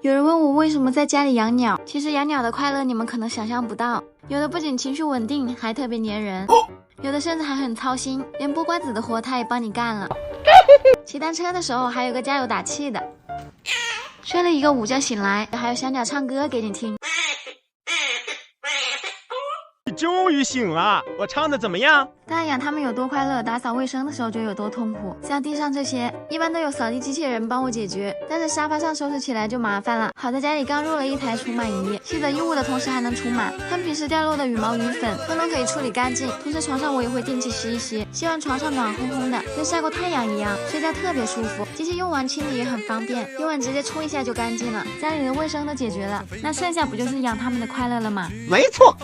有人问我为什么在家里养鸟，其实养鸟的快乐你们可能想象不到，有的不仅情绪稳定，还特别粘人，有的甚至还很操心，连剥瓜子的活他也帮你干了。骑单车的时候还有个加油打气的，睡了一个午觉醒来，还有小鸟唱歌给你听。你终于醒了，我唱的怎么样？大家养它们有多快乐，打扫卫生的时候就有多痛苦。像地上这些，一般都有扫地机器人帮我解决，但是沙发上收拾起来就麻烦了。好在家里刚入了一台除螨仪，吸走异物的同时还能除螨。它们平时掉落的羽毛、羽粉，通通可以处理干净。同时床上我也会定期吸一吸，吸完床上暖烘烘的，跟晒过太阳一样，睡觉特别舒服。机器用完清理也很方便，用完直接冲一下就干净了，家里的卫生都解决了。那剩下不就是养它们的快乐了吗？没错。